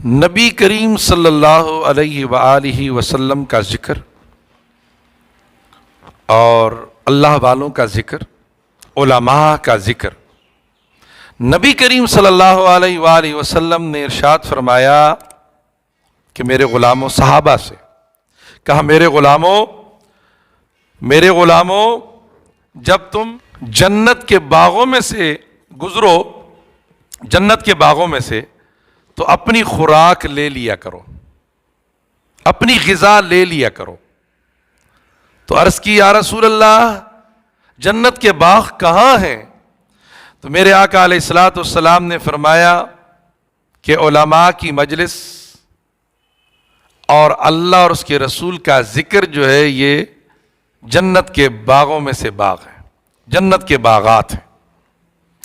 نبی کریم صلی اللہ علیہ وآلہ وسلم کا ذکر اور اللہ والوں کا ذکر، علماء کا ذکر۔ نبی کریم صلی اللہ علیہ وآلہ وسلم نے ارشاد فرمایا کہ میرے غلاموں، صحابہ سے کہا میرے غلاموں جب تم جنت کے باغوں میں سے گزرو، جنت کے باغوں میں سے، تو اپنی خوراک لے لیا کرو، اپنی غذا لے لیا کرو۔ تو عرض کی یا رسول اللہ جنت کے باغ کہاں ہیں؟ تو میرے آقا علیہ الصلوۃ والسلام نے فرمایا کہ علماء کی مجلس اور اللہ اور اس کے رسول کا ذکر جو ہے یہ جنت کے باغوں میں سے باغ ہے، جنت کے باغات ہیں،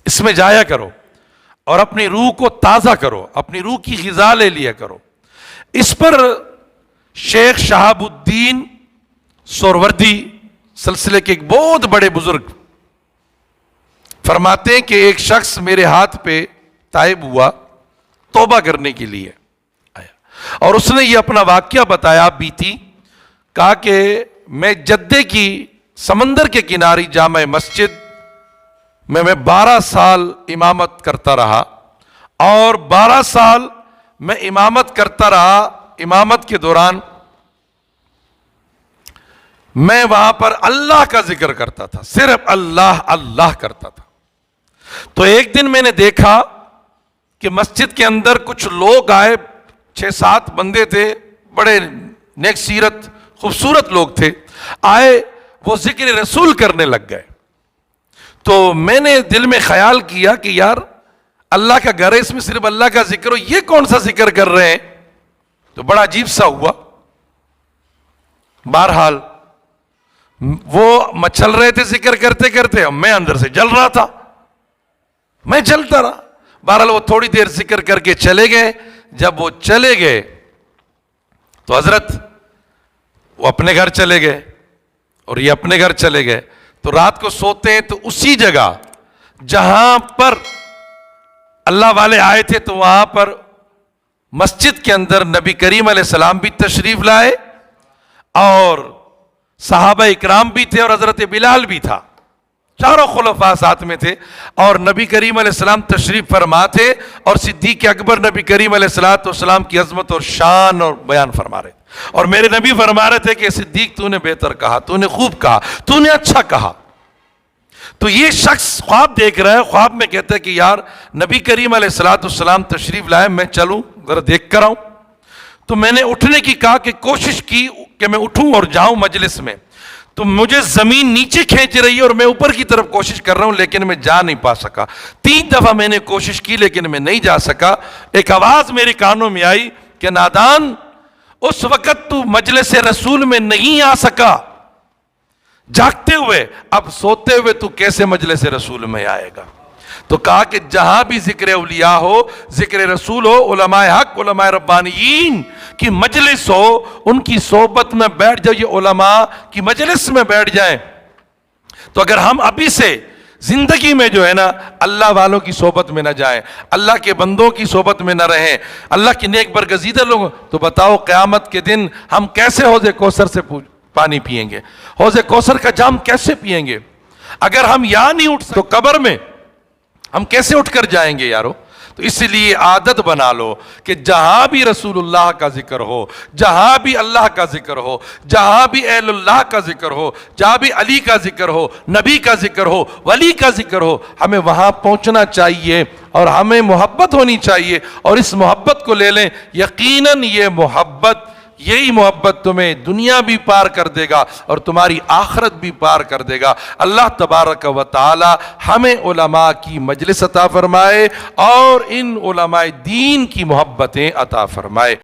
اس میں جایا کرو اور اپنی روح کو تازہ کرو، اپنی روح کی غذا لے لیا کرو۔ اس پر شیخ شہاب الدین سہروردی سلسلے کے ایک بہت بڑے بزرگ فرماتے ہیں کہ ایک شخص میرے ہاتھ پہ تائب ہوا توبہ کرنے کے لیے آیا، اور اس نے یہ اپنا واقعہ بتایا بیتی، کہا کہ میں جدے کی سمندر کے کنارے جامع مسجد میں 12 سال امامت کرتا رہا، اور 12 سال میں امامت کرتا رہا۔ امامت کے دوران میں وہاں پر اللہ کا ذکر کرتا تھا، صرف اللہ اللہ کرتا تھا۔ تو ایک دن میں نے دیکھا کہ مسجد کے اندر کچھ لوگ آئے، 6-7 بندے تھے، بڑے نیک سیرت خوبصورت لوگ تھے، آئے وہ ذکر رسول کرنے لگ گئے۔ تو میں نے دل میں خیال کیا کہ یار اللہ کا گھر ہے، اس میں صرف اللہ کا ذکر ہو، یہ کون سا ذکر کر رہے ہیں؟ تو بڑا عجیب سا ہوا۔ بہرحال وہ مچل رہے تھے ذکر کرتے کرتے، میں اندر سے جل رہا تھا، میں جلتا رہا۔ بہرحال وہ تھوڑی دیر ذکر کر کے چلے گئے۔ جب وہ چلے گئے تو حضرت وہ اپنے گھر چلے گئے اور یہ اپنے گھر چلے گئے۔ تو رات کو سوتے ہیں تو اسی جگہ جہاں پر اللہ والے آئے تھے تو وہاں پر مسجد کے اندر نبی کریم علیہ السلام بھی تشریف لائے اور صحابہ اکرام بھی تھے اور حضرت بلال بھی تھا، چاروں خلفاء ساتھ میں تھے، اور نبی کریم علیہ السلام تشریف فرما تھے، اور صدیق اکبر نبی کریم علیہ السلام کی عظمت اور شان اور بیان فرما رہے تھے۔ اور میرے نبی فرما رہے تھے کہ صدیق تو نے بہتر کہا، تو نے خوب کہا، تو نے اچھا کہا۔ تو یہ شخص خواب دیکھ رہا ہے، خواب میں کہتا ہے کہ یار نبی کریم علیہ السلام تشریف لائے، میں چلوں ذرا دیکھ کر آؤں۔ تو میں نے اٹھنے کی کہا کہ کوشش کی کہ میں اٹھوں اور جاؤں مجلس میں، تو مجھے زمین نیچے کھینچ رہی ہے اور میں اوپر کی طرف کوشش کر رہا ہوں، لیکن میں جا نہیں پا سکا۔ 3 دفعہ میں نے کوشش کی لیکن میں نہیں جا سکا۔ ایک آواز میرے کانوں میں آئی کہ نادان، اس وقت تو مجلس رسول میں نہیں آ سکا جاگتے ہوئے، اب سوتے ہوئے تو کیسے مجلس رسول میں آئے گا؟ تو کہا کہ جہاں بھی ذکر اولیاء ہو، ذکر رسول ہو، علماء حق، علماء ربانیین کی مجلس ہو، ان کی صحبت میں بیٹھ جائے، یہ علماء کی مجلس میں بیٹھ جائیں۔ تو اگر ہم ابھی سے زندگی میں جو ہے نا اللہ والوں کی صحبت میں نہ جائیں، اللہ کے بندوں کی صحبت میں نہ رہیں، اللہ کی نیک برگزیدہ لوگ، تو بتاؤ قیامت کے دن ہم کیسے حوض کوثر سے پانی پئیں گے؟ حوض کوثر کا جام کیسے پئیں گے؟ اگر ہم یہاں نہیں اٹھ تو قبر میں ہم کیسے اٹھ کر جائیں گے یارو؟ تو اس لیے عادت بنا لو کہ جہاں بھی رسول اللہ کا ذکر ہو، جہاں بھی اللہ کا ذکر ہو، جہاں بھی اہل اللہ کا ذکر ہو، جہاں بھی علی کا ذکر ہو، نبی کا ذکر ہو، ولی کا ذکر ہو، ہمیں وہاں پہنچنا چاہیے اور ہمیں محبت ہونی چاہیے، اور اس محبت کو لے لیں۔ یقیناً یہی محبت تمہیں دنیا بھی پار کر دے گا اور تمہاری آخرت بھی پار کر دے گا۔ اللہ تبارک و تعالی ہمیں علماء کی مجلس عطا فرمائے اور ان علماء دین کی محبتیں عطا فرمائے۔